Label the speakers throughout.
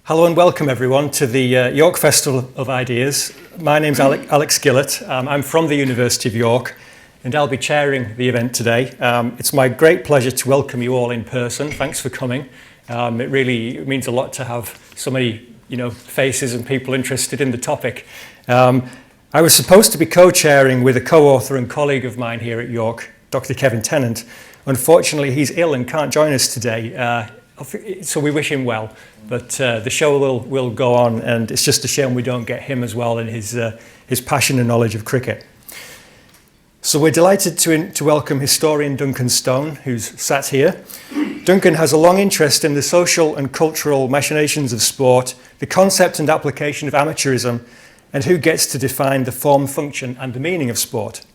Speaker 1: Hello and welcome everyone to the York Festival of Ideas. My name's Alex Gillett. I'm from the University of York and I'll be chairing the event today. It's my great pleasure to welcome you all in person. Thanks for coming. It really means a lot to have so many faces and people interested in the topic. I was supposed to be co-chairing with a co-author and colleague of mine here at York, Dr. Kevin Tennant. Unfortunately, he's ill and can't join us today. So we wish him well, but the show will go on, and it's just a shame we don't get him as well and his passion and knowledge of cricket. So we're delighted to welcome historian Duncan Stone, who's sat here. Duncan has a long interest in the social and cultural machinations of sport, the concept and application of amateurism, and who gets to define the form, function, and the meaning of sport.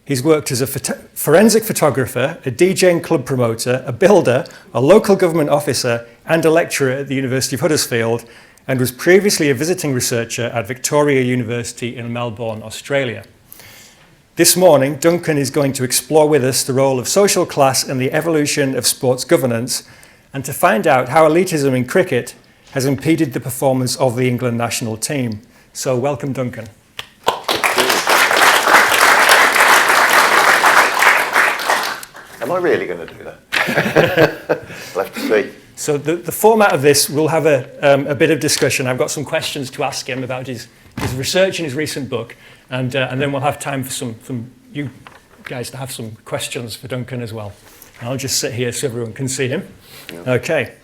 Speaker 1: He's worked as a forensic photographer, a DJ and club promoter, a builder, a local government officer, and a lecturer at the University of Huddersfield, and was previously a visiting researcher at Victoria University in Melbourne, Australia. This morning, Duncan is going to explore with us the role of social class in the evolution of sports governance, and to find out how elitism in cricket has impeded the performance of the England national team. So welcome, Duncan.
Speaker 2: Am I really going to do that? We'll have to see.
Speaker 1: So the format of this, we'll have a bit of discussion. I've got some questions to ask him about his research in his recent book, and then we'll have time for some you guys to have some questions for Duncan as well. And I'll just sit here so everyone can see him. Yeah. Okay.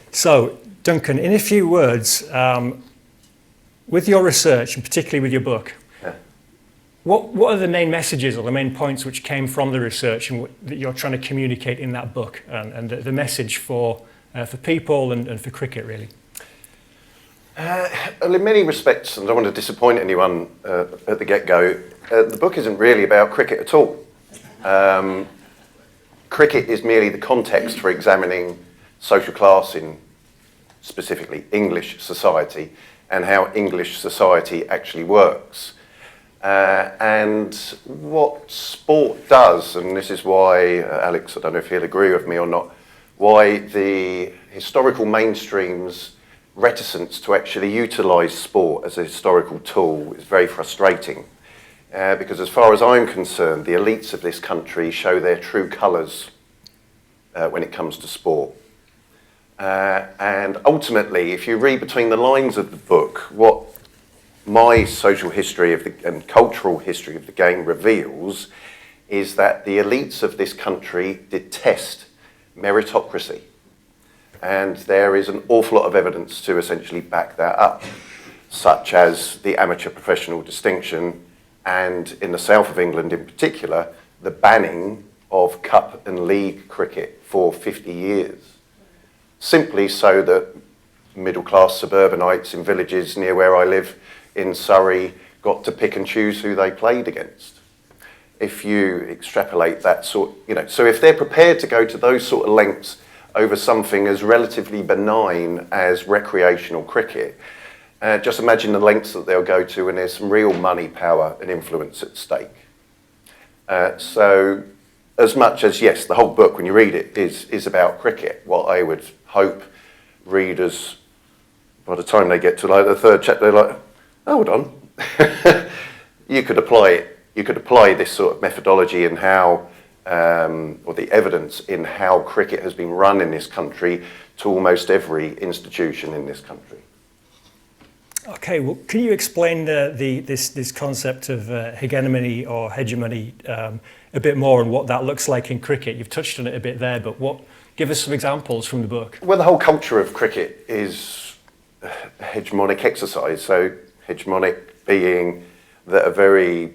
Speaker 1: So Duncan, in a few words, with your research, and particularly with your book, what are the main messages or the main points which came from the research and that you're trying to communicate in that book, and the message for people and for cricket, really?
Speaker 2: Well, in many respects, and I don't want to disappoint anyone at the get-go, the book isn't really about cricket at all. Cricket is merely the context for examining social class in specifically English society and how English society actually works. And what sport does, and this is why, Alex, I don't know if he'll agree with me or not, why the historical mainstream's reticence to actually utilise sport as a historical tool is very frustrating. Because as far as I'm concerned, the elites of this country show their true colours when it comes to sport. And ultimately, if you read between the lines of the book, what my social history and cultural history of the game reveals is that the elites of this country detest meritocracy. And there is an awful lot of evidence to essentially back that up, such as the amateur professional distinction, and in the south of England in particular, the banning of cup and league cricket for 50 years, simply so that middle-class suburbanites in villages near where I live in Surrey got to pick and choose who they played against. If you extrapolate that sort, so if they're prepared to go to those sort of lengths over something as relatively benign as recreational cricket, just imagine the lengths that they'll go to when there's some real money, power and influence at stake. So as much as, yes, the whole book, when you read it, is about cricket, what I would hope readers, by the time they get to like the third chapter, they're like, hold on, you could apply it. You could apply this sort of methodology in how, or the evidence in how cricket has been run in this country to almost every institution in this country.
Speaker 1: Okay, well, can you explain this concept of hegemony or hegemony a bit more, and what that looks like in cricket? You've touched on it a bit there, but give us some examples from the book.
Speaker 2: Well, the whole culture of cricket is a hegemonic exercise. So hegemonic being that a very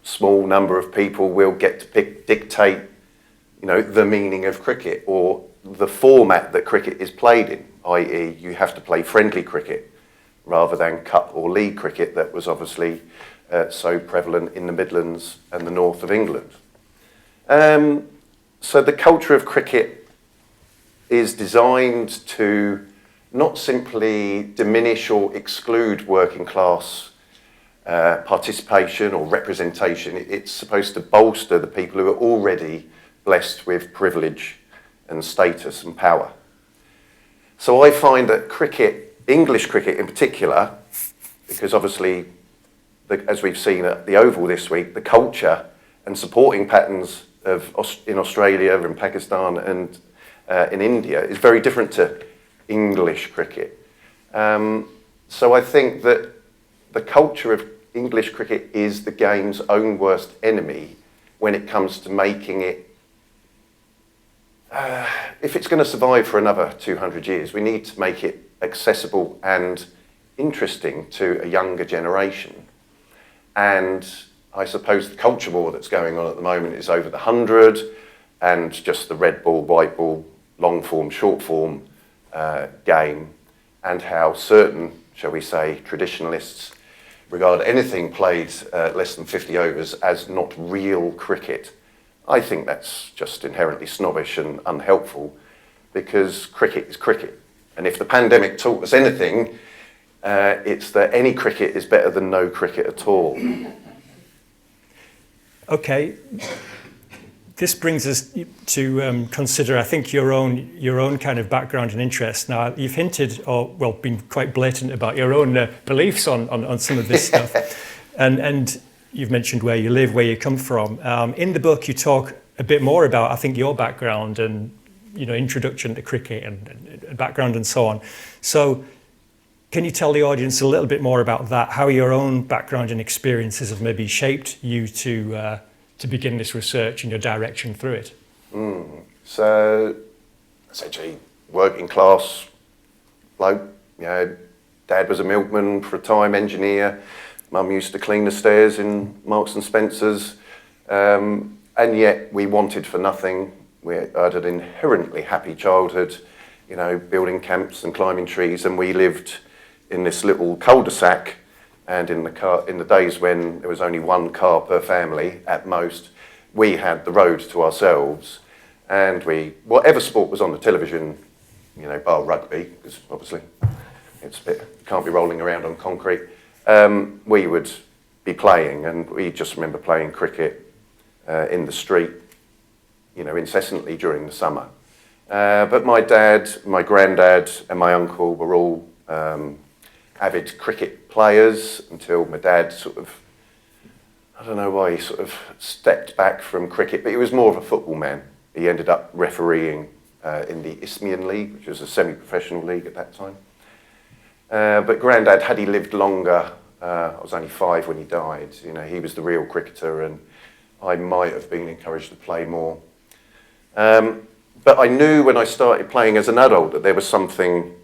Speaker 2: small number of people will get to dictate, the meaning of cricket or the format that cricket is played in, i.e. you have to play friendly cricket rather than cup or league cricket that was obviously so prevalent in the Midlands and the north of England. So the culture of cricket is designed to not simply diminish or exclude working class participation or representation. It's supposed to bolster the people who are already blessed with privilege and status and power. So I find that cricket, English cricket in particular, because obviously, as we've seen at the Oval this week, the culture and supporting patterns in Australia and Pakistan and in India is very different to English cricket. So I think that the culture of English cricket is the game's own worst enemy when it comes to making it. If it's going to survive for another 200 years, we need to make it accessible and interesting to a younger generation. And I suppose the culture war that's going on at the moment is over the 100 and just the red ball, white ball, long form, short form game, and how certain, shall we say, traditionalists regard anything played less than 50 overs as not real cricket. I think that's just inherently snobbish and unhelpful, because cricket is cricket. And if the pandemic taught us anything, it's that any cricket is better than no cricket at all.
Speaker 1: Okay, this brings us to consider, I think, your own kind of background and interest. Now, you've hinted, or well, been quite blatant about your own beliefs on some of this stuff, and you've mentioned where you live, where you come from. In the book, you talk a bit more about, I think, your background and introduction to cricket and background and so on. So, can you tell the audience a little bit more about that? How your own background and experiences have maybe shaped you to begin this research and your direction through it?
Speaker 2: So, essentially, working class bloke. Dad was a milkman for a time, engineer. Mum used to clean the stairs in Marks and Spencer's, and yet we wanted for nothing. We had an inherently happy childhood, building camps and climbing trees, and we lived in this little cul-de-sac, and in the days when there was only one car per family at most, we had the road to ourselves, and whatever sport was on the television, bar rugby, because obviously you can't be rolling around on concrete, we would be playing, and we just remember playing cricket in the street, incessantly during the summer. But my dad, my granddad, and my uncle were all avid cricket players until my dad I don't know why he stepped back from cricket, but he was more of a football man. He ended up refereeing in the Isthmian League, which was a semi-professional league at that time. But Grandad, had he lived longer, I was only 5 when he died, he was the real cricketer, and I might have been encouraged to play more. But I knew when I started playing as an adult that there was something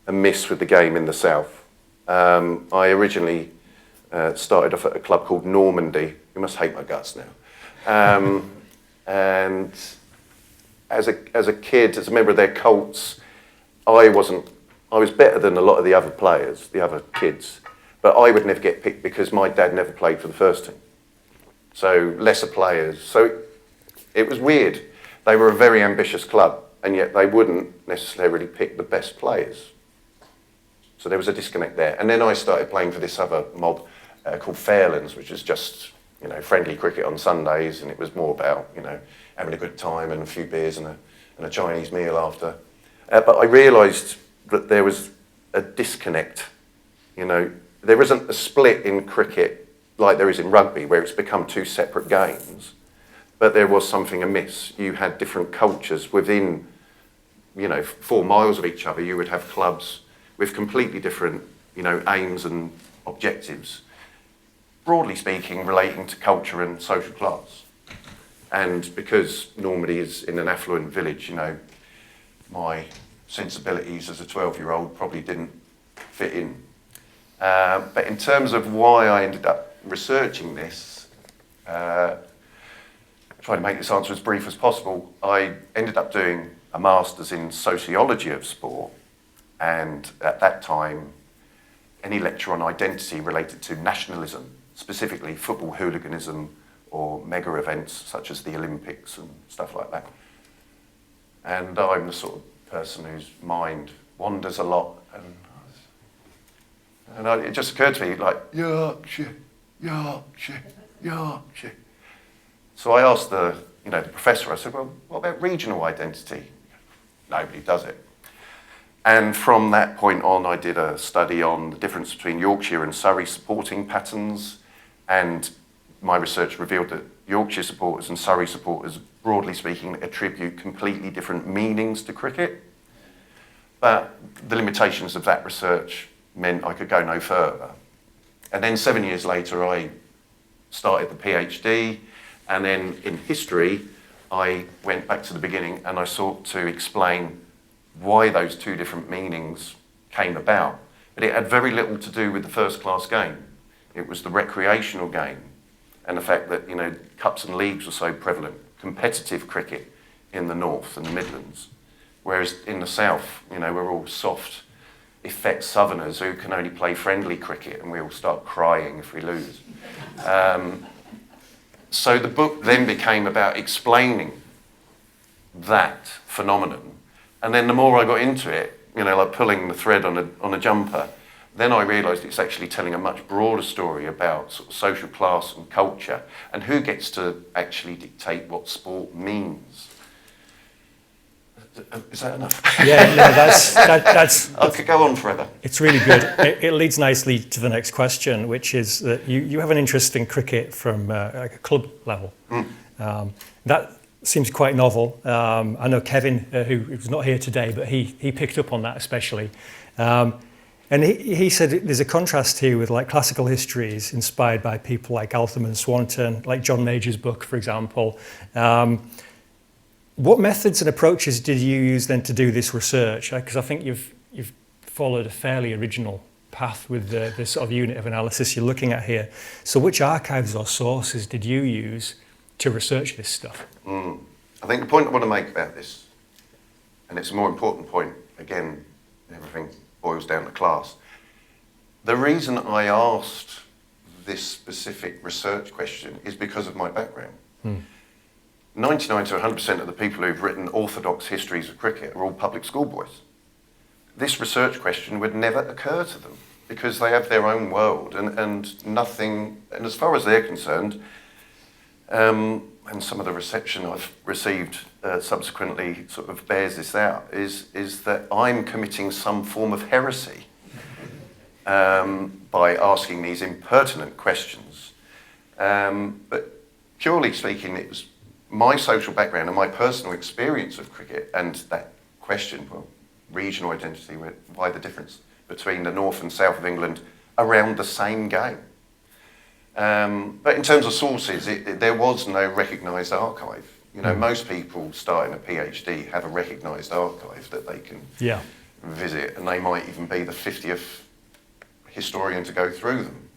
Speaker 2: amiss with the game in the south. I originally started off at a club called Normandy. You must hate my guts now. And as a kid, as a member of their Colts, I was better than a lot of the other players, the other kids, but I would never get picked because my dad never played for the first team. So lesser players. So it was weird. They were a very ambitious club, and yet they wouldn't necessarily pick the best players. So there was a disconnect there. And then I started playing for this other mob called Fairlands, which is just, friendly cricket on Sundays, and it was more about, having a good time and a few beers and a Chinese meal after. But I realised that there was a disconnect. There isn't a split in cricket like there is in rugby, where it's become 2 separate games. But there was something amiss. You had different cultures within, 4 miles of each other. You would have clubs with completely different, aims and objectives, broadly speaking, relating to culture and social class. And because Normandy is in an affluent village, my sensibilities as a 12-year-old probably didn't fit in. But in terms of why I ended up researching this, trying to make this answer as brief as possible, I ended up doing a master's in sociology of sport, and at that time, any lecture on identity related to nationalism, specifically football hooliganism or mega events such as the Olympics and stuff like that. And I'm the sort of person whose mind wanders a lot, and it just occurred to me, like, Yorkshire. So I asked the professor, I said, well, what about regional identity? Nobody does it. And from that point on, I did a study on the difference between Yorkshire and Surrey supporting patterns, and my research revealed that Yorkshire supporters and Surrey supporters, broadly speaking, attribute completely different meanings to cricket. But the limitations of that research meant I could go no further. And then 7 years later, I started the PhD, and then in history, I went back to the beginning and I sought to explain why those two different meanings came about. But it had very little to do with the first-class game. It was the recreational game and the fact that, cups and leagues were so prevalent, competitive cricket in the north and the Midlands, whereas in the south, we're all soft, effete southerners who can only play friendly cricket, and we all start crying if we lose. So the book then became about explaining that phenomenon. And then the more I got into it, like pulling the thread on a jumper, then I realised it's actually telling a much broader story about sort of social class and culture, and who gets to actually dictate what sport means. Is that enough?
Speaker 1: Yeah, no, that's
Speaker 2: I could go on forever.
Speaker 1: It's really good. It leads nicely to the next question, which is that you have an interest in cricket from like a club level. That seems quite novel. I know Kevin, who's not here today, but he picked up on that especially. And he said there's a contrast here with like classical histories inspired by people like Altham and Swanton, like John Major's book, for example. What methods and approaches did you use then to do this research? Because I think you've followed a fairly original path with the sort of unit of analysis you're looking at here. So which archives or sources did you use to research this stuff?
Speaker 2: I think the point I want to make about this, and it's a more important point, again, everything boils down to class. The reason I asked this specific research question is because of my background. 99 to 100% of the people who've written orthodox histories of cricket are all public school boys. This research question would never occur to them because they have their own world and nothing, and as far as they're concerned, and some of the reception I've received subsequently sort of bears this out, is that I'm committing some form of heresy by asking these impertinent questions. But purely speaking, it was my social background and my personal experience of cricket and that question, well, regional identity, why the difference between the north and south of England around the same game. But in terms of sources, there was no recognised archive. Most people starting a PhD have a recognised archive that they can visit, and they might even be the 50th historian to go through them.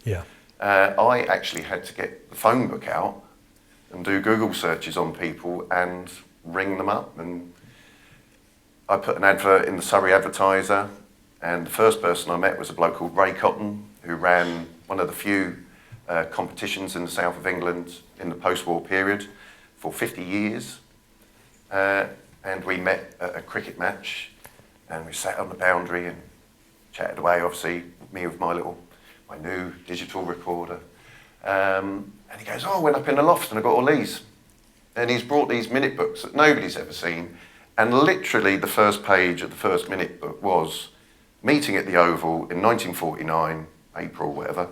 Speaker 2: I actually had to get the phone book out and do Google searches on people and ring them up. And I put an advert in the Surrey Advertiser, and the first person I met was a bloke called Ray Cotton, who ran one of the few competitions in the south of England in the post-war period for 50 years. And we met at a cricket match, and we sat on the boundary and chatted away, obviously, me with my new digital recorder. And he goes, I went up in the loft and I got all these. And he's brought these minute books that nobody's ever seen. And literally the first page of the first minute book was meeting at the Oval in 1949, April, whatever.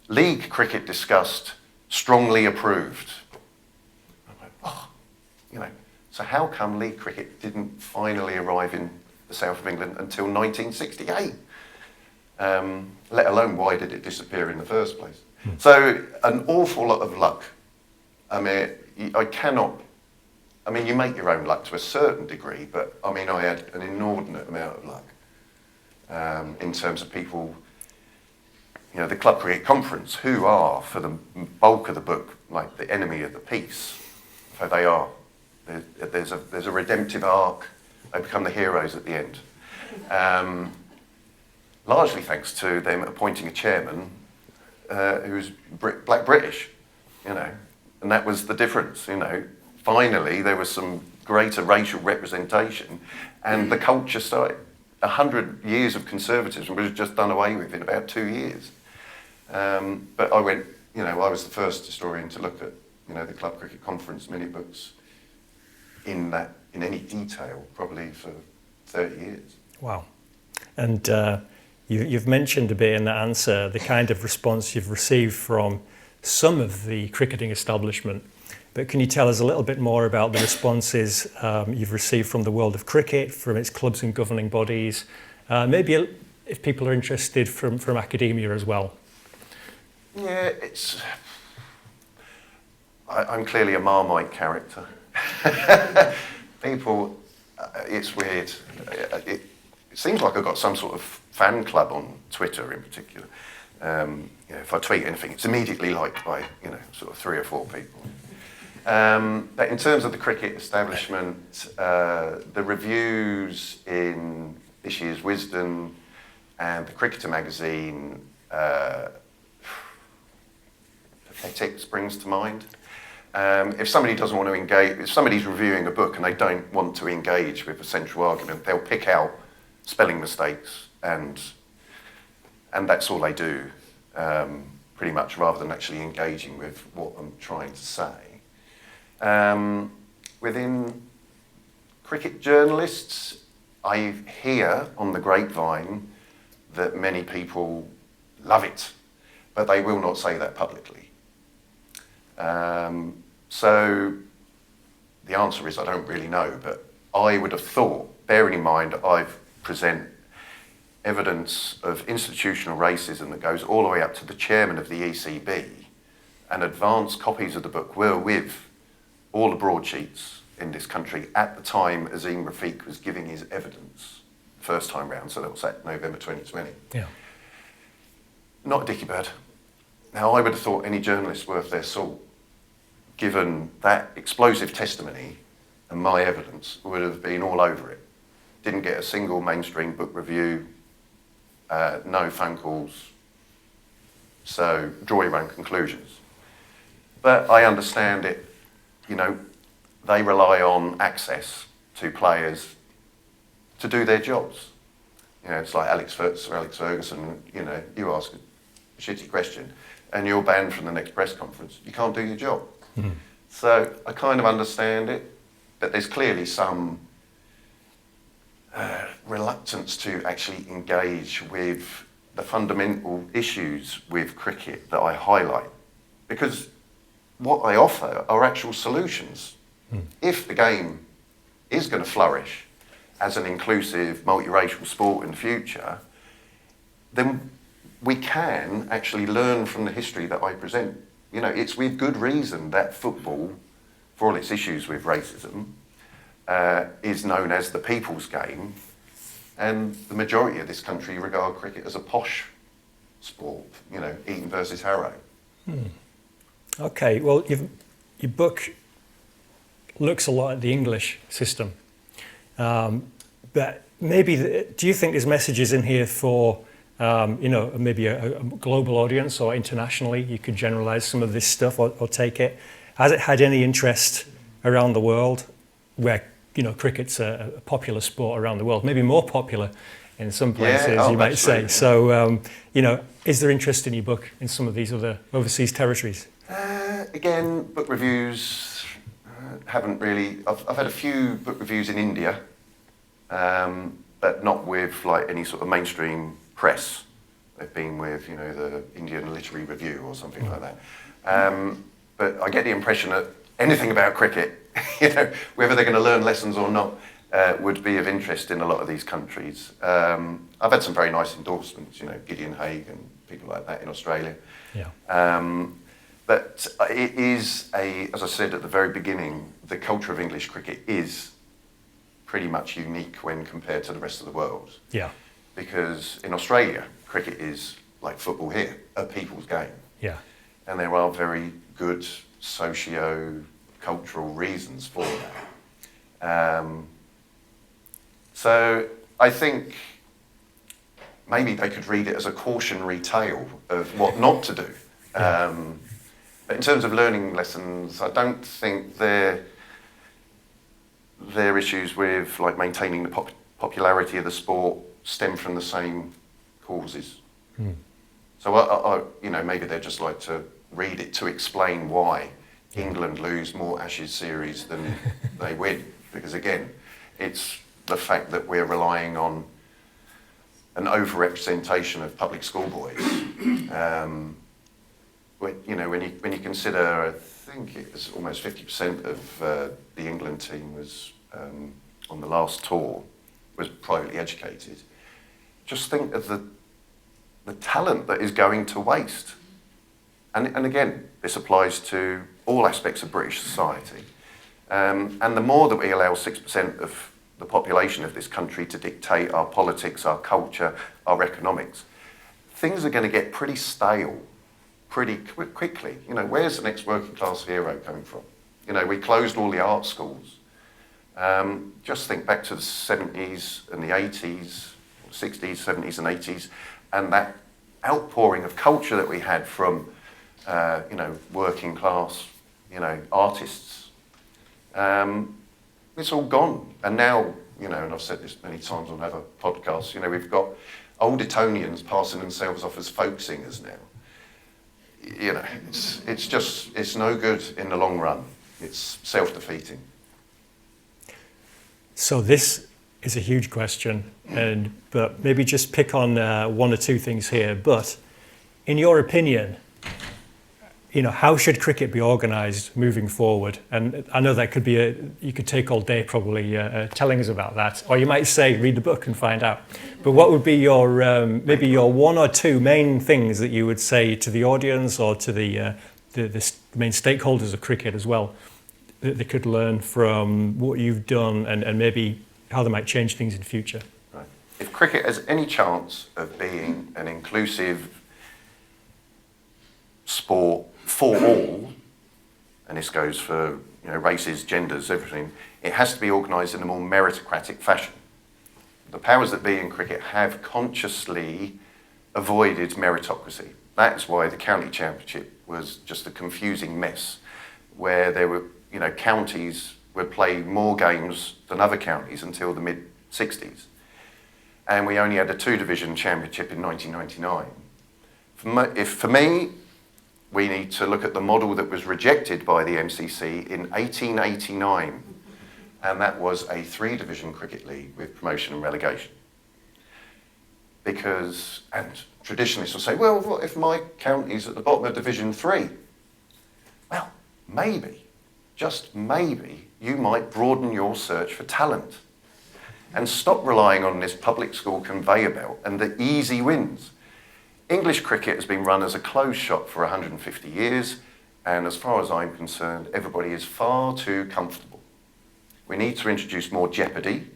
Speaker 2: League cricket discussed, strongly approved. I'm like, so how come league cricket didn't finally arrive in the south of England until 1968? Let alone why did it disappear in the first place? So an awful lot of luck. I mean, you make your own luck to a certain degree, but I had an inordinate amount of luck in terms of people, the Club Cricket Conference, who are, for the bulk of the book, like the enemy of the peace. So they are. There's a redemptive arc. They become the heroes at the end. Largely thanks to them appointing a chairman who's black British, and that was the difference, Finally, there was some greater racial representation, and the culture started. 100 years of conservatism was just done away with in about 2 years. But I went, I was the first historian to look at, the Club Cricket Conference minute books in any detail, probably for 30 years.
Speaker 1: Wow. And you've mentioned a bit in that answer the kind of response you've received from some of the cricketing establishment. But can you tell us a little bit more about the responses you've received from the world of cricket, from its clubs and governing bodies, maybe if people are interested from academia as well?
Speaker 2: Yeah, I'm clearly a Marmite character. People, it's weird. It seems like I've got some sort of fan club on Twitter in particular. If I tweet anything, it's immediately liked by sort of 3 or 4 people. But in terms of the cricket establishment, the reviews in this year's Wisden and the Cricketer magazine, pathetic springs to mind. If somebody doesn't want to engage, if somebody's reviewing a book and they don't want to engage with a central argument, they'll pick out spelling mistakes and that's all they do, pretty much, rather than actually engaging with what I'm trying to say. Within cricket journalists, I hear on the grapevine that many people love it, but they will not say that publicly. So the answer is I don't really know, but I would have thought, bearing in mind I present evidence of institutional racism that goes all the way up to the chairman of the ECB, and advanced copies of the book were with all the broadsheets in this country at the time Azim Rafiq was giving his evidence first time round, so that was at November 2020.
Speaker 1: Yeah.
Speaker 2: Not a dicky bird. Now, I would have thought any journalist worth their salt, given that explosive testimony and my evidence, would have been all over it. Didn't get a single mainstream book review, no phone calls, so draw your own conclusions. But I understand it, they rely on access to players to do their jobs. It's like Alex Ferguson, you ask a shitty question and you're banned from the next press conference. You can't do your job. Mm. So I kind of understand it, but there's clearly some reluctance to actually engage with the fundamental issues with cricket that I highlight, because what I offer are actual solutions. Mm. If the game is going to flourish as an inclusive, multiracial sport in the future, then we can actually learn from the history that I present. It's with good reason that football, for all its issues with racism, is known as the people's game, and the majority of this country regard cricket as a posh sport, Eton versus Harrow. Hmm.
Speaker 1: Okay, well, your book looks a lot at the English system, but maybe, do you think there's messages in here for, maybe a global audience, or internationally you could generalize some of this stuff or take it? Has it had any interest around the world where, cricket's a popular sport around the world, maybe more popular in some places, you might say. So, is there interest in your book in some of these other overseas territories?
Speaker 2: Again, book reviews haven't really. I've had a few book reviews in India, but not with any sort of mainstream press. They've been with the Indian Literary Review or something like that. But I get the impression that anything about cricket, whether they're going to learn lessons or not, would be of interest in a lot of these countries. I've had some very nice endorsements, Gideon Haigh and people like that in Australia. Yeah. But it is as I said at the very beginning, the culture of English cricket is pretty much unique when compared to the rest of the world. Yeah. Because in Australia, cricket is like football here, a people's game. Yeah. And there are very good socio-cultural reasons for that. So I think maybe they could read it as a cautionary tale of what not to do. Yeah. But in terms of learning lessons, I don't think their issues with maintaining the popularity of the sport stem from the same causes. Mm. So I maybe they just like to read it to explain why England lose more Ashes series than they win, because again, it's the fact that we're relying on
Speaker 3: an overrepresentation of public school boys. When you consider, I think it was almost 50% of the England team was on the last tour was privately educated. Just think of the talent that is going to waste. And again, this applies to all aspects of British society. And the more that we allow 6% of the population of this country to dictate our politics, our culture, our economics, things are going to get pretty stale pretty quickly. Where's the next working class hero coming from? We closed all the art schools. Just think back to the 70s and the 80s, 60s, 70s and 80s, and that outpouring of culture that we had from, working class, artists. It's all gone. And now, and I've said this many times on other podcasts, we've got old Etonians passing themselves off as folk singers now. It's no good in the long run. It's self-defeating.
Speaker 1: So this is a huge question, but maybe just pick on one or two things here. But in your opinion, how should cricket be organised moving forward? And I know that could be you could take all day probably telling us about that, or you might say read the book and find out. But what would be your maybe your one or two main things that you would say to the audience or to the main stakeholders of cricket as well, that they could learn from what you've done and maybe how they might change things in future?
Speaker 3: Right. If cricket has any chance of being an inclusive sport for all, and this goes for races, genders, everything, it has to be organised in a more meritocratic fashion. The powers that be in cricket have consciously avoided meritocracy. That's why the county championship was just a confusing mess, where there were counties would play more games than other counties until the mid-60s. And we only had a two-division championship in 1999. For me, we need to look at the model that was rejected by the MCC in 1889, and that was a three-division cricket league with promotion and relegation. And traditionalists will say, well, what if my county's at the bottom of Division 3? Well, maybe, just maybe, you might broaden your search for talent and stop relying on this public school conveyor belt and the easy wins. English cricket has been run as a closed shop for 150 years, and as far as I'm concerned, everybody is far too comfortable. We need to introduce more jeopardy,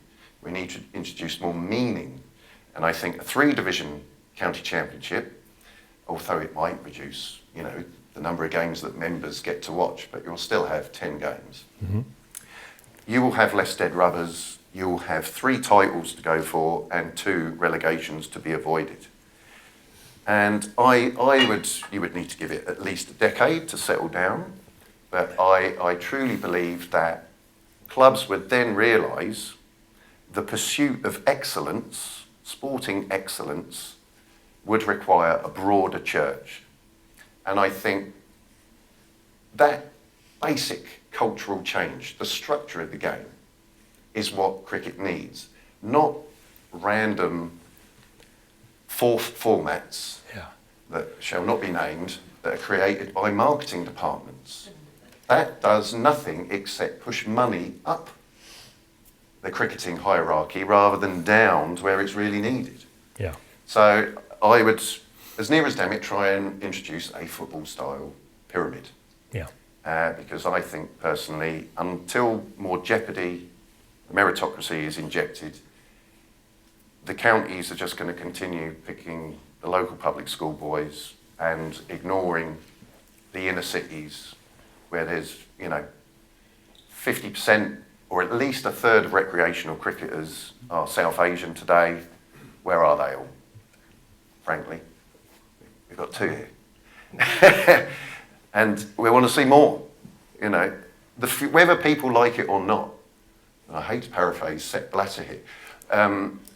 Speaker 3: we need to introduce more meaning, and I think a three-division county championship, although it might reduce, the number of games that members get to watch, but you'll still have 10 games. Mm-hmm. You will have less dead rubbers, you'll have 3 titles to go for and 2 relegations to be avoided. And you would need to give it at least a decade to settle down, but I truly believe that clubs would then realise the pursuit of excellence, sporting excellence, would require a broader church. And I think that basic cultural change, the structure of the game, is what cricket needs, not random formats that shall not be named, that are created by marketing departments. That does nothing except push money up the cricketing hierarchy rather than down to where it's really needed.
Speaker 1: Yeah.
Speaker 3: So I would, as near as damn it, try and introduce a football-style pyramid.
Speaker 1: Yeah.
Speaker 3: Because I think personally, until more jeopardy, meritocracy is injected, the counties are just going to continue picking the local public school boys and ignoring the inner cities where there's, 50% or at least a third of recreational cricketers are South Asian today. Where are they all? Frankly, we've got 2 here. And we want to see more, whether people like it or not. And I hate to paraphrase Sepp Blatter here,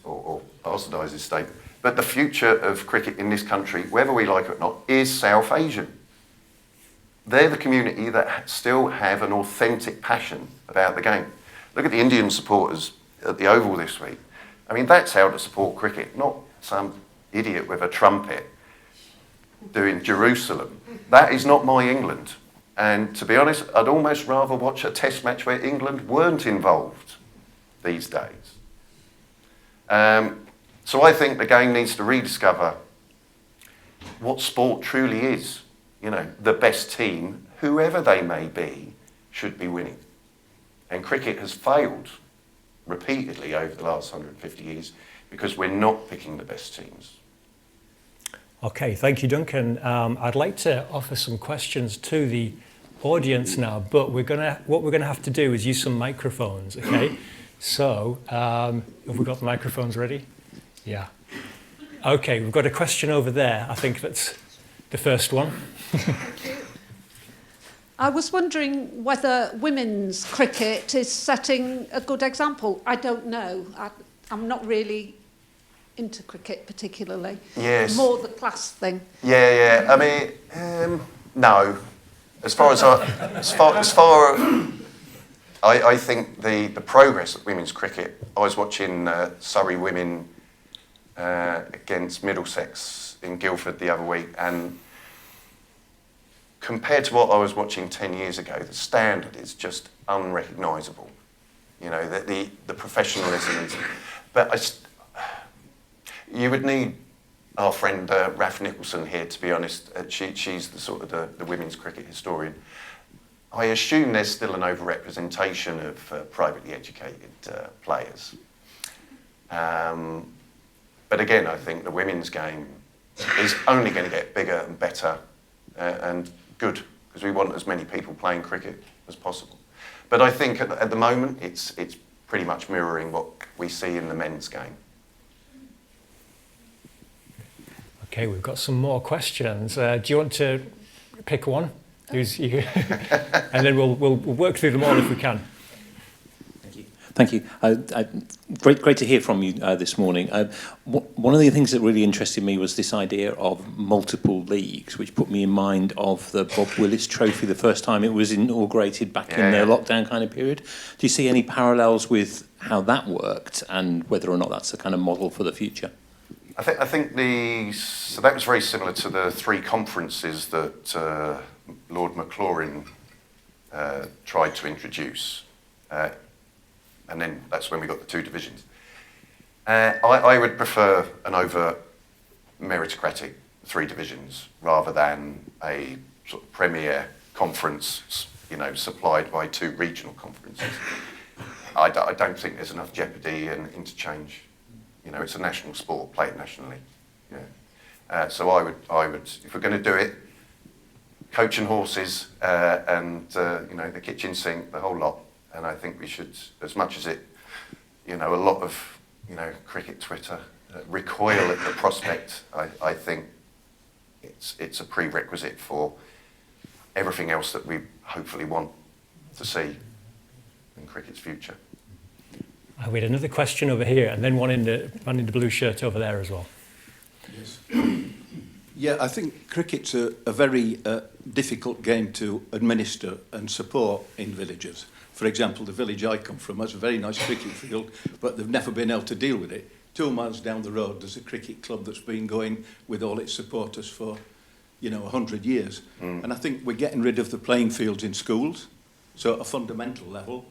Speaker 3: or bastardise his statement, but the future of cricket in this country, whether we like it or not, is South Asian. They're the community that still have an authentic passion about the game. Look at the Indian supporters at the Oval this week. I mean, that's how to support cricket, not some idiot with a trumpet doing Jerusalem. That is not my England. And to be honest, I'd almost rather watch a test match where England weren't involved these days. So I think the game needs to rediscover what sport truly is. You know, the best team, whoever they may be, should be winning. And cricket has failed repeatedly over the last 150 years because we're not picking the best teams.
Speaker 1: Okay, thank you, Duncan. I'd like to offer some questions to the audience now, but what we're gonna have to do is use some microphones. Okay, so have we got the microphones ready? Yeah. Okay, we've got a question over there. I think that's the first one.
Speaker 4: I was wondering whether women's cricket is setting a good example. I don't know. I'm not really into cricket particularly.
Speaker 3: Yes.
Speaker 4: More the class thing.
Speaker 3: Yeah. I mean, no. As far I think the progress of women's cricket. I was watching Surrey women against Middlesex in Guildford the other week, and compared to what I was watching 10 years ago, the standard is just unrecognisable. You know, the professionalism is... But you would need our friend Raf Nicholson here, to be honest. She's the sort of the women's cricket historian. I assume there's still an overrepresentation of privately educated players. But again, I think the women's game is only going to get bigger and better and good, because we want as many people playing cricket as possible. But I think at the moment, it's pretty much mirroring what we see in the men's game.
Speaker 1: Okay, we've got some more questions. Do you want to pick one? And then we'll work through them all if we can.
Speaker 5: Thank you. Great to hear from you this morning. One of the things that really interested me was this idea of multiple leagues, which put me in mind of the Bob Willis Trophy the first time it was inaugurated back in the lockdown kind of period. Do you see any parallels with how that worked and whether or not that's a kind of model for the future?
Speaker 3: I think so that was very similar to the three conferences that Lord Maclaurin tried to introduce. And then that's when we got the two divisions. I would prefer an overt meritocratic three divisions rather than a sort of premier conference, you know, supplied by two regional conferences. I don't think there's enough jeopardy and interchange. You know, it's a national sport, play it nationally. Yeah. So I would, if we're going to do it, coach and horses and you know, the kitchen sink, the whole lot. And I think we should, as much as it, you know, a lot of, you know, cricket Twitter recoil at the prospect, I think it's a prerequisite for everything else that we hopefully want to see in cricket's future.
Speaker 1: We had another question over here, and then one in the blue shirt over there as well.
Speaker 6: Yes. Yeah, I think cricket's a very difficult game to administer and support in villages. For example, the village I come from has a very nice cricket field, but they've never been able to deal with it. 2 miles down the road, there's a cricket club that's been going with all its supporters for, you know, 100 years. And I think we're getting rid of the playing fields in schools. So at a fundamental level,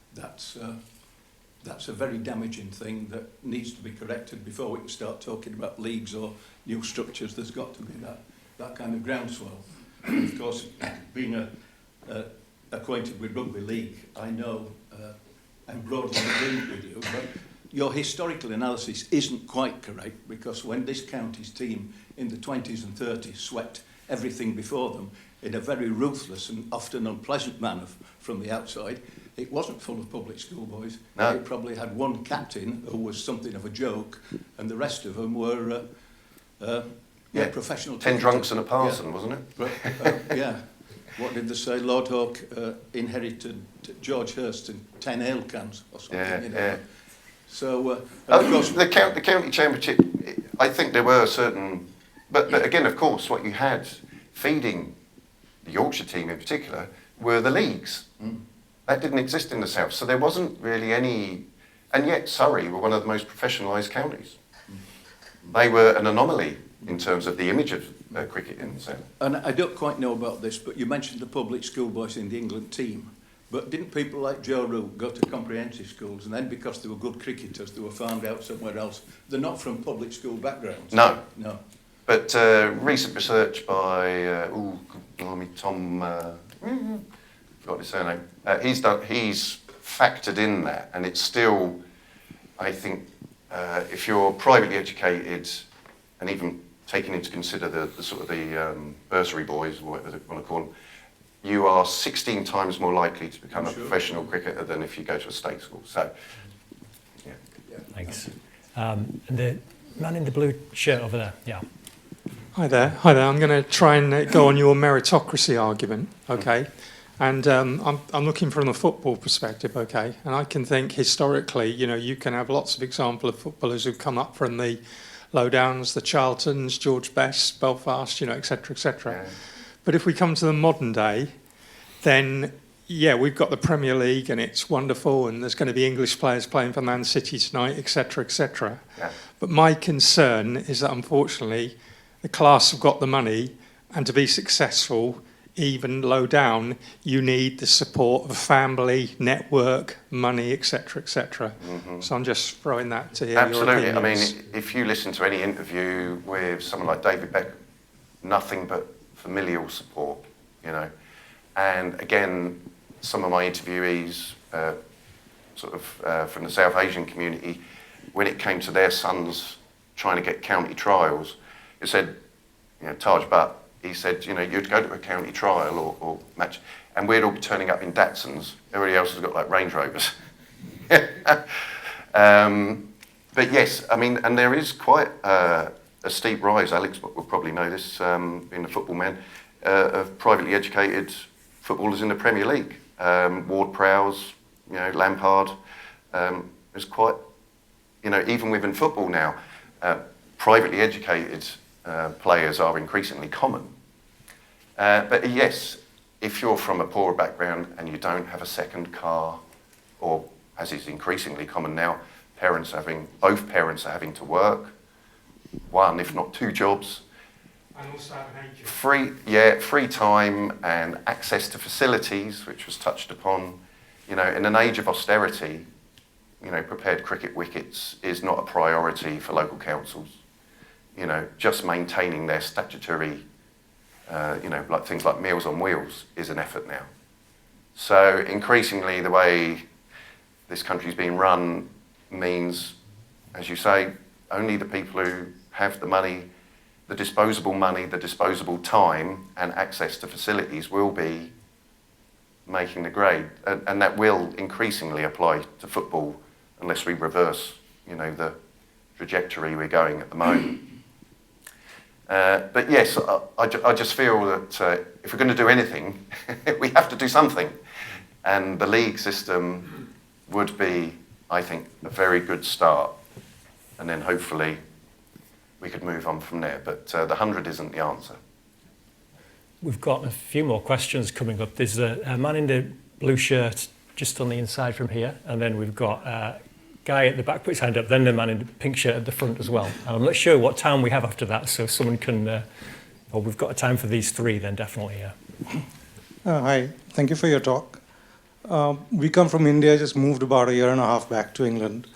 Speaker 6: that's a very damaging thing that needs to be corrected before we can start talking about leagues or new structures. There's got to be that kind of groundswell. And of course, being acquainted with rugby league, I know I'm broadly agreeing with you, but your historical analysis isn't quite correct, because when this county's team in the 20s and 30s swept everything before them in a very ruthless and often unpleasant manner from the outside, it wasn't full of public school boys.
Speaker 3: No.
Speaker 6: It probably had one captain who was something of a joke, and the rest of them were professional.
Speaker 3: 10 drunks and a parson, wasn't it?
Speaker 6: But, yeah. What did they say? Lord Hawke inherited George Hurst and 10 ale cans or something. You know?
Speaker 3: Yeah.
Speaker 6: So, of course,
Speaker 3: the county championship, I think there were certain, but again, of course, what you had feeding the Yorkshire team in particular were the leagues. That didn't exist in the south, so there wasn't really any, and yet Surrey were one of the most professionalised counties. They were an anomaly in terms of the image of cricket in the South.
Speaker 6: And I don't quite know about this, but you mentioned the public school boys in the England team. But didn't people like Joe Root go to comprehensive schools and then because they were good cricketers, they were found out somewhere else? They're not from public school backgrounds.
Speaker 3: No.
Speaker 6: No.
Speaker 3: But recent research by Tom, forgot his surname. He's factored in that, and it's still, I think, if you're privately educated, and even taking into consider the sort of the bursary boys, or whatever they want to call them, you are 16 times more likely to become a professional cricketer than if you go to a state school. So, yeah.
Speaker 1: Thanks. And the man in the blue shirt over there, yeah.
Speaker 7: Hi there. I'm going to try and go on your meritocracy argument, okay? And I'm looking from a football perspective, okay? And I can think historically, you can have lots of examples of footballers who've come up from the Lowdowns, the Charltons, George Best, Belfast, et cetera, et cetera.
Speaker 3: Yeah.
Speaker 7: But if we come to the modern day, then, yeah, we've got the Premier League and it's wonderful and there's going to be English players playing for Man City tonight, et cetera, et cetera.
Speaker 3: Yeah.
Speaker 7: But my concern is that, unfortunately, the class have got the money, and to be successful, even low down, you need the support of a family, network, money, etc., etc. Mm-hmm. So I'm just throwing that to hear
Speaker 3: Absolutely.
Speaker 7: your opinions.
Speaker 3: I mean, if you listen to any interview with someone like David Beckham, nothing but familial support, And again, some of my interviewees, from the South Asian community, when it came to their sons trying to get county trials, he said, Taj Butt, he said, you'd go to a county trial or match, and we'd all be turning up in Datsuns. Everybody else has got like Range Rovers. But yes, I mean, and there is quite a steep rise, Alex will probably know this, being a football man, of privately educated footballers in the Premier League. Ward-Prowse, Lampard. There's quite, even within football now, privately educated players are increasingly common. But yes, if you're from a poorer background and you don't have a second car, or as is increasingly common now, both parents are having to work, one if not two jobs,
Speaker 7: And also have an agent.
Speaker 3: free time and access to facilities, which was touched upon. In an age of austerity, prepared cricket wickets is not a priority for local councils. Just maintaining their statutory, like things like Meals on Wheels is an effort now. So increasingly the way this country's being run means, as you say, only the people who have the money, the disposable time and access to facilities will be making the grade. And that will increasingly apply to football unless we reverse, the trajectory we're going at the moment. But yes, I just feel that if we're going to do anything, we have to do something. And the league system would be, I think, a very good start. And then hopefully we could move on from there. But the 100 isn't the answer.
Speaker 1: We've got a few more questions coming up. There's a man in the blue shirt just on the inside from here. And then we've got a guy at the back put his hand up, then the man in the pink shirt at the front as well. And I'm not sure what time we have after that, so if someone can, we've got a time for these three, then definitely, yeah.
Speaker 8: Hi, thank you for your talk. We come from India, just moved about a year and a half back to England.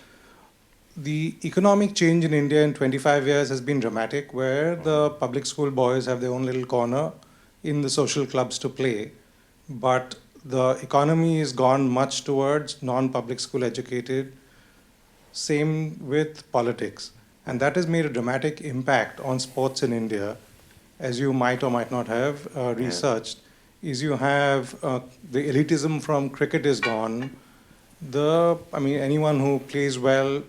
Speaker 8: The economic change in India in 25 years has been dramatic, where the public school boys have their own little corner in the social clubs to play. But the economy has gone much towards non-public school educated. Same with politics. And that has made a dramatic impact on sports in India, as you might or might not have researched. Is you have the elitism from cricket is gone. Anyone who plays well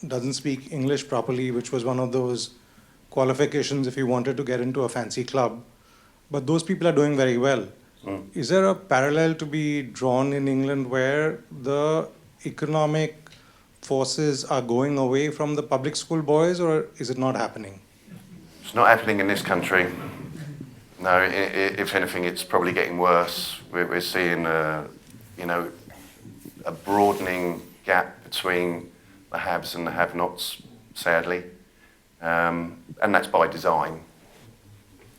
Speaker 8: doesn't speak English properly, which was one of those qualifications if you wanted to get into a fancy club. But those people are doing very well. Mm. Is there a parallel to be drawn in England where the economic forces are going away from the public school boys, or is it not happening?
Speaker 3: It's not happening in this country. No, if anything, it's probably getting worse. We're seeing, a broadening gap between the haves and the have-nots, sadly. and that's by design.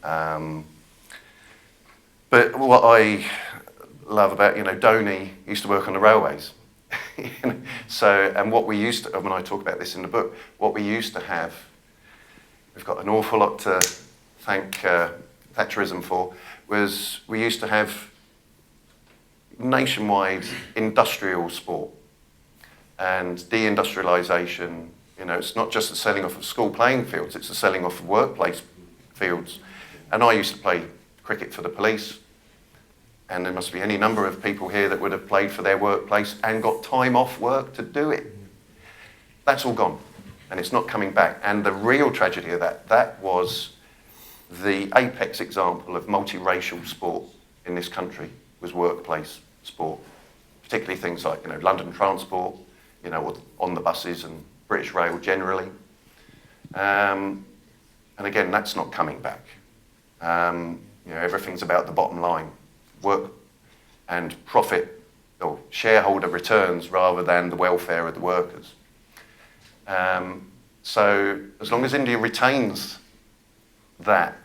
Speaker 3: But what I love about, Donny used to work on the railways. So, and what we used to, when I talk about this in the book, what we used to have, we've got an awful lot to thank Thatcherism for, was we used to have nationwide industrial sport and deindustrialisation. It's not just the selling off of school playing fields, it's the selling off of workplace fields. And I used to play cricket for the police, and there must be any number of people here that would have played for their workplace and got time off work to do it. That's all gone, and it's not coming back. And the real tragedy of that was the apex example of multiracial sport in this country was workplace sport, particularly things like London Transport, or on the buses and British Rail generally. And again, that's not coming back. Everything's about the bottom line, work and profit or shareholder returns rather than the welfare of the workers. So as long as India retains that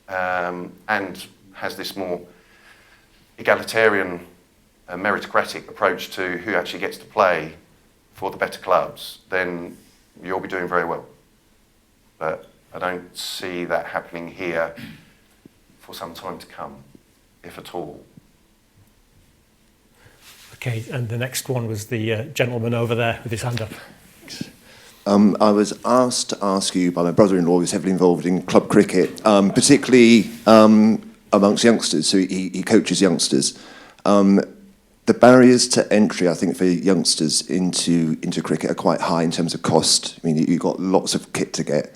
Speaker 3: and has this more egalitarian, meritocratic approach to who actually gets to play for the better clubs, then you'll be doing very well. But I don't see that happening here for some time to come, if at all.
Speaker 1: Okay, and the next one was the gentleman over there with his hand up.
Speaker 9: I was asked to ask you by my brother-in-law, who's heavily involved in club cricket, particularly amongst youngsters, so he coaches youngsters. The barriers to entry, I think, for youngsters into cricket are quite high in terms of cost. I mean, you've got lots of kit to get.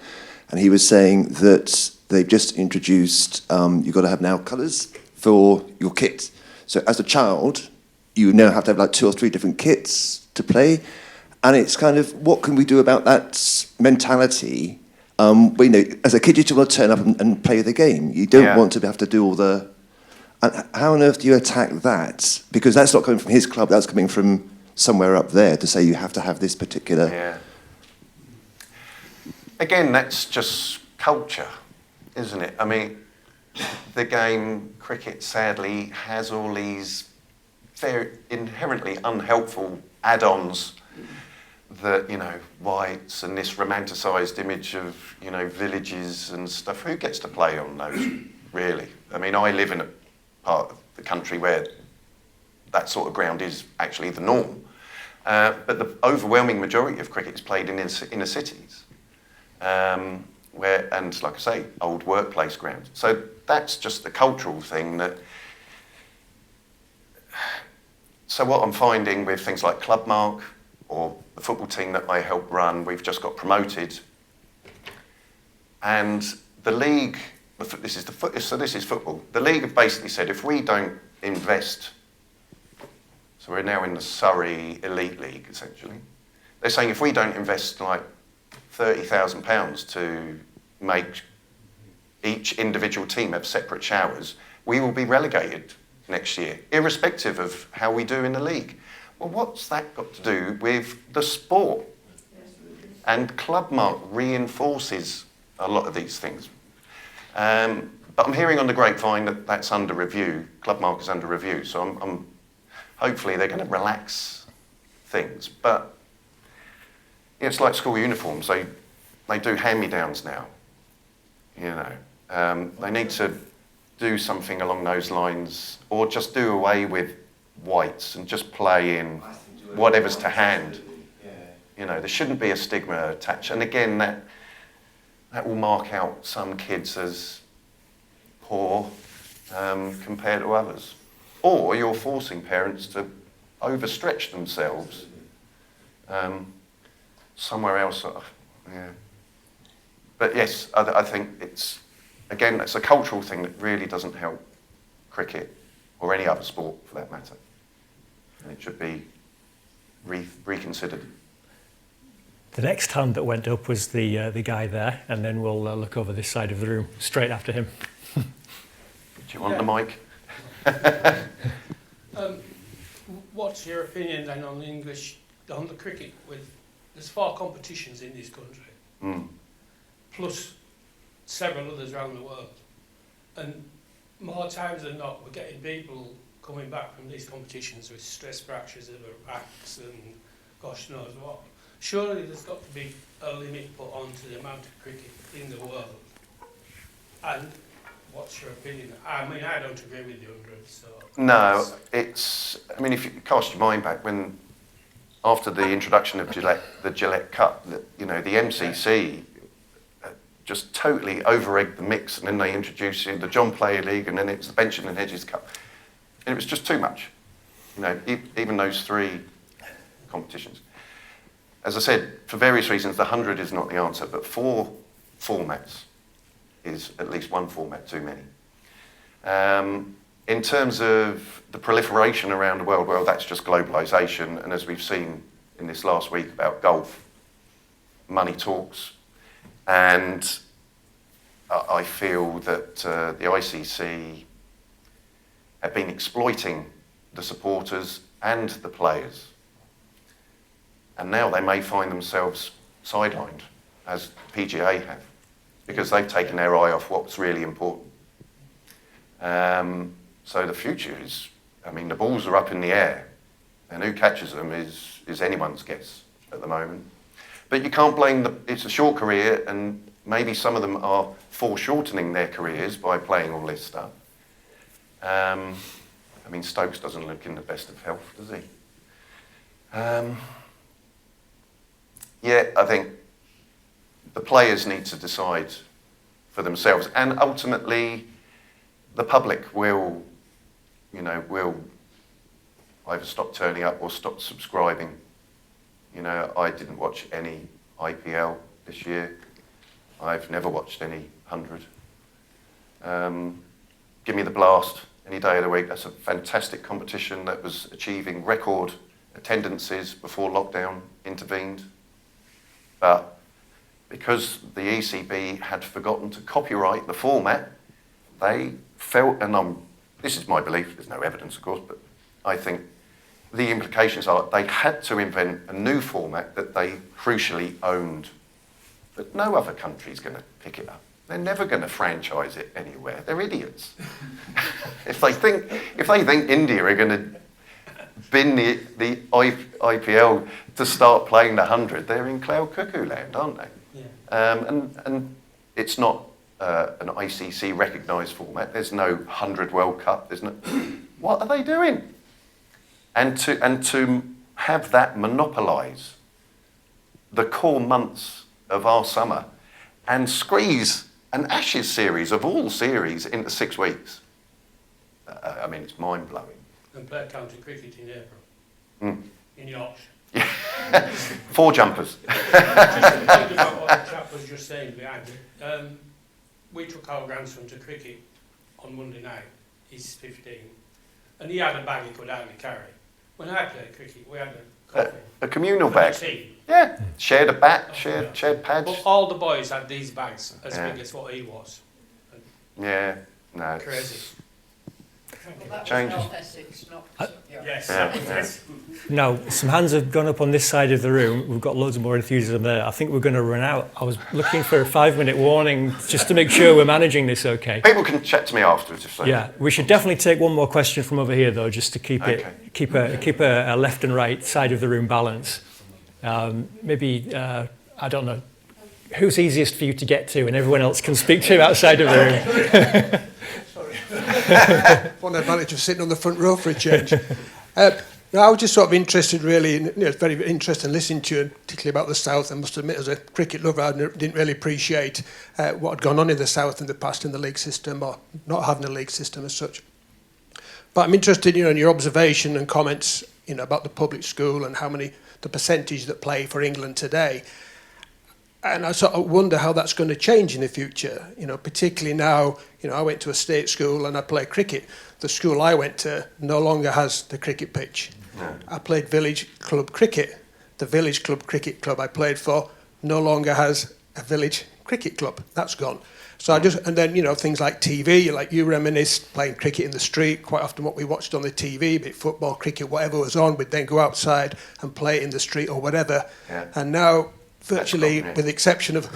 Speaker 9: And he was saying that they've just introduced, you've got to have now colours for your kit. So as a child, you now have to have like 2 or 3 different kits to play. And it's kind of, what can we do about that mentality? As a kid, you just want to turn up and play the game. You don't want to have to do all the... And how on earth do you attack that? Because that's not coming from his club, that's coming from somewhere up there to say you have to have this particular...
Speaker 3: Yeah. Again, that's just culture, isn't it? I mean, the game, cricket, sadly, has all these very inherently unhelpful add-ons that, whites and this romanticised image of, villages and stuff. Who gets to play on those, really? I mean, I live in a part of the country where that sort of ground is actually the norm. But the overwhelming majority of cricket is played in inner cities, where, and like I say, old workplace grounds. So that's just the cultural thing that... So what I'm finding with things like Club Mark or the football team that I help run, we've just got promoted. And the league... This is football. The league have basically said if we don't invest, so we're now in the Surrey Elite League essentially. They're saying if we don't invest like £30,000 to make each individual team have separate showers, we will be relegated next year, irrespective of how we do in the league. Well, what's that got to do with the sport? And Club Mark reinforces a lot of these things. But I'm hearing on the grapevine that that's under review. Club Mark is under review, so I'm hopefully they're going to relax things. But it's like school uniforms. They do hand-me-downs now. They need to do something along those lines, or just do away with whites and just play in whatever's to hand. There shouldn't be a stigma attached. And again, that will mark out some kids as poor compared to others. Or you're forcing parents to overstretch themselves somewhere else. But yes, I think it's a cultural thing that really doesn't help cricket or any other sport for that matter. And it should be reconsidered.
Speaker 1: The next hand that went up was the guy there, and then we'll look over this side of the room straight after him.
Speaker 3: Do you want the mic?
Speaker 10: What's your opinion then on the cricket? There's 4 competitions in this country. plus several others around the world. And more times than not, we're getting people coming back from these competitions with stress fractures of their backs and gosh knows what. Surely there's got to be a limit put on to the amount of cricket in the world. And what's your opinion? I mean, I don't agree with the 100, so...
Speaker 3: No, it's... I mean, if you cast your mind back, when after the introduction of the Gillett Cup, the MCC just totally over-egged the mix, and then they introduced the John Player League, and then it was the Benjamin Hedges Cup. And it was just too much, even those 3 competitions. As I said, for various reasons, the 100 is not the answer, but 4 formats is at least 1 format too many. In terms of the proliferation around the world, well, that's just globalisation, and as we've seen in this last week about golf, money talks, and I feel that the ICC have been exploiting the supporters and the players. And now they may find themselves sidelined, as PGA have, because they've taken their eye off what's really important. So the future is, I mean, the balls are up in the air, and who catches them is anyone's guess at the moment. But you can't blame it's a short career, and maybe some of them are foreshortening their careers by playing all this stuff. I mean, Stokes doesn't look in the best of health, does he? Yeah, I think the players need to decide for themselves, and ultimately the public will either stop turning up or stop subscribing. I didn't watch any IPL this year. I've never watched any 100. Give me the Blast any day of the week. That's a fantastic competition that was achieving record attendances before lockdown intervened. But because the ECB had forgotten to copyright the format, they felt, and this is my belief, there's no evidence of course, but I think the implications are they had to invent a new format that they crucially owned. But no other country's going to pick it up. They're never going to franchise it anywhere. They're idiots. If they think India are going to bin the IPL to start playing the 100, they're in cloud cuckoo land, aren't they? Yeah. And it's not an ICC recognised format. There's no 100 World Cup. There's no. What are they doing? And to have that monopolise the core months of our summer and squeeze an Ashes series of all series into 6 weeks. I mean, it's mind-blowing.
Speaker 10: And play county cricket in April, in Yorkshire.
Speaker 3: Yeah. 4 jumpers.
Speaker 10: Just to think about what the chap was just saying behind it. We took our grandson to cricket on Monday night. He's 15. And he had a bag he could hardly carry. When I played cricket, we had a coffee.
Speaker 3: A communal bag. Yeah. Shared a bat, shared pads.
Speaker 10: But all the boys had these bags as big as what he was.
Speaker 3: Yeah. No.
Speaker 10: Crazy.
Speaker 11: Well,
Speaker 3: Changes.
Speaker 10: Yes.
Speaker 1: Now, some hands have gone up on this side of the room. We've got loads more enthusiasm there. I think we're going to run out. I was looking for a 5-minute warning just to make sure we're managing this okay.
Speaker 3: People can chat to me afterwards if they.
Speaker 1: Yeah, we should definitely take one more question from over here though, just to keep a left and right side of the room balance. Maybe I don't know who's easiest for you to get to, and everyone else can speak to outside of the room.
Speaker 12: One advantage of sitting on the front row for a change. I was just sort of interested really, it's very interesting listening to you, particularly about the South. I must admit, as a cricket lover, I didn't really appreciate what had gone on in the South in the past in the league system, or not having a league system as such. But I'm interested, in your observation and comments, about the public school and the percentage that play for England today. And I sort of wonder how that's going to change in the future, particularly now, I went to a state school and I played cricket. The school I went to no longer has the cricket pitch. Yeah. I played village club cricket. The village club cricket club I played for no longer has a village cricket club. That's gone. So and then, things like TV, like you reminisce playing cricket in the street. Quite often what we watched on the TV, be it football, cricket, whatever was on, we'd then go outside and play it in the street or whatever. Yeah. And now, virtually, with the exception of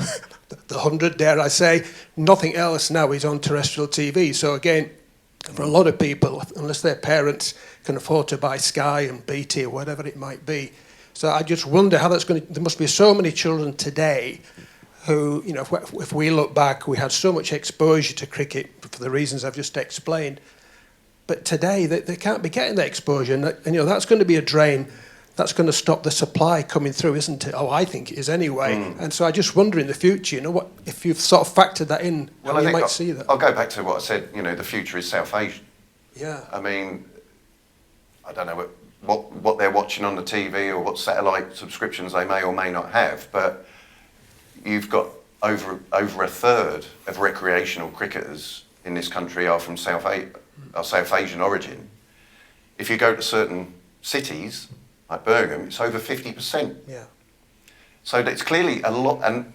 Speaker 12: the 100, dare I say, nothing else now is on terrestrial TV. So again, for a lot of people, unless their parents can afford to buy Sky and BT or whatever it might be. So I just wonder how that's going to... There must be so many children today who, you know, if we look back, we had so much exposure to cricket for the reasons I've just explained. But today, they can't be getting that exposure. And you know, that's going to be a drain. That's going to stop the supply coming through, isn't it? Oh, I think it is anyway. And so I just wonder in the future, you know, what if you've sort of factored that in,
Speaker 3: well,
Speaker 12: how you might see that.
Speaker 3: I'll go back to what I said, you know, the future is South Asian.
Speaker 12: Yeah.
Speaker 3: I mean, I don't know what they're watching on the TV or what satellite subscriptions they may or may not have, but you've got over a third of recreational cricketers in this country are from South Asian origin. If you go to certain cities, like Birmingham, it's over 50%.
Speaker 12: Yeah.
Speaker 3: So it's clearly a lot, and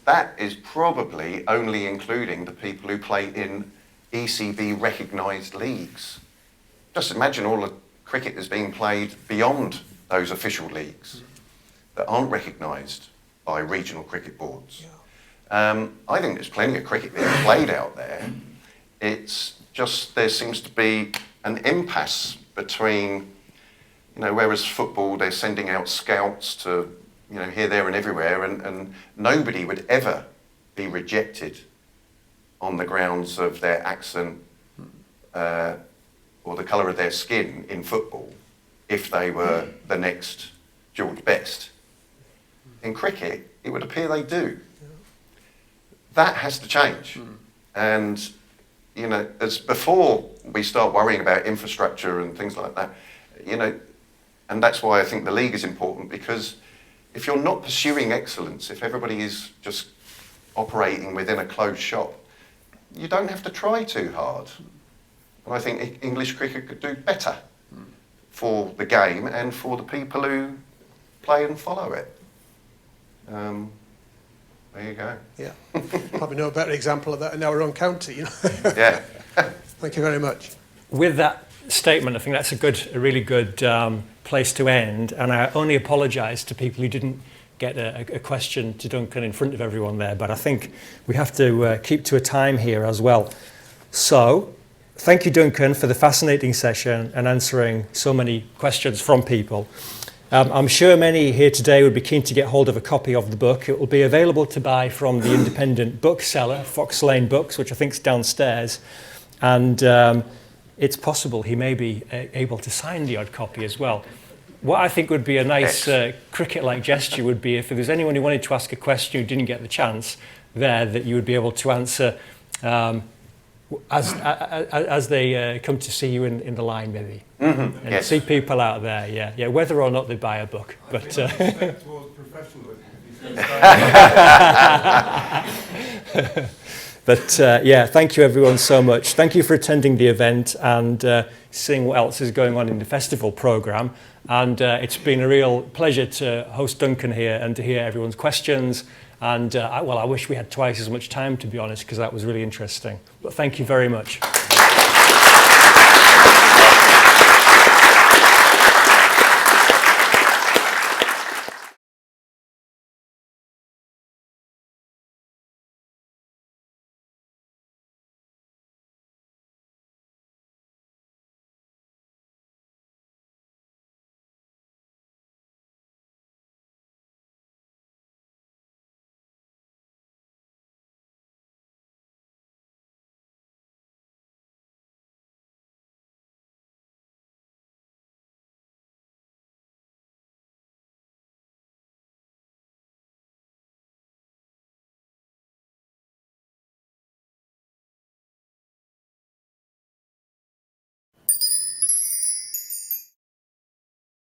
Speaker 3: that is probably only including the people who play in ECB recognised leagues. Just imagine all the cricket that's being played beyond those official leagues that aren't recognised by regional cricket boards.
Speaker 12: Yeah.
Speaker 3: I think there's plenty of cricket being played out there. It's just there seems to be an impasse between, you know, whereas football, they're sending out scouts to, you know, here, there and everywhere, and nobody would ever be rejected on the grounds of their accent or the colour of their skin in football if they were the next George Best. In cricket, it would appear they do. That has to change. And, you know, as before we start worrying about infrastructure and things like that, you know, and that's why I think the league is important, because if you're not pursuing excellence, if everybody is just operating within a closed shop, you don't have to try too hard. And I think English cricket could do better for the game and for the people who play and follow it. There you go.
Speaker 12: Yeah. Probably no better example of that in our own county, you know.
Speaker 3: Yeah.
Speaker 12: Thank you very much.
Speaker 1: With that statement, I think that's a really good place to end. And I only apologise to people who didn't get a question to Duncan in front of everyone there, but I think we have to keep to a time here as well. So, thank you, Duncan, for the fascinating session and answering so many questions from people. I'm sure many here today would be keen to get hold of a copy of the book. It will be available to buy from the independent bookseller, Fox Lane Books, which I think is downstairs. And it's possible he may be able to sign the odd copy as well. What I think would be a nice cricket-like gesture would be if there's anyone who wanted to ask a question who didn't get the chance there, that you would be able to answer as they come to see you in the line, maybe.
Speaker 3: Mm-hmm.
Speaker 1: And see people out there, yeah, whether or not they buy a book. But but yeah, thank you everyone so much. Thank you for attending the event and seeing what else is going on in the festival programme. And it's been a real pleasure to host Duncan here and to hear everyone's questions. And well, I wish we had twice as much time, to be honest, because that was really interesting. But thank you very much.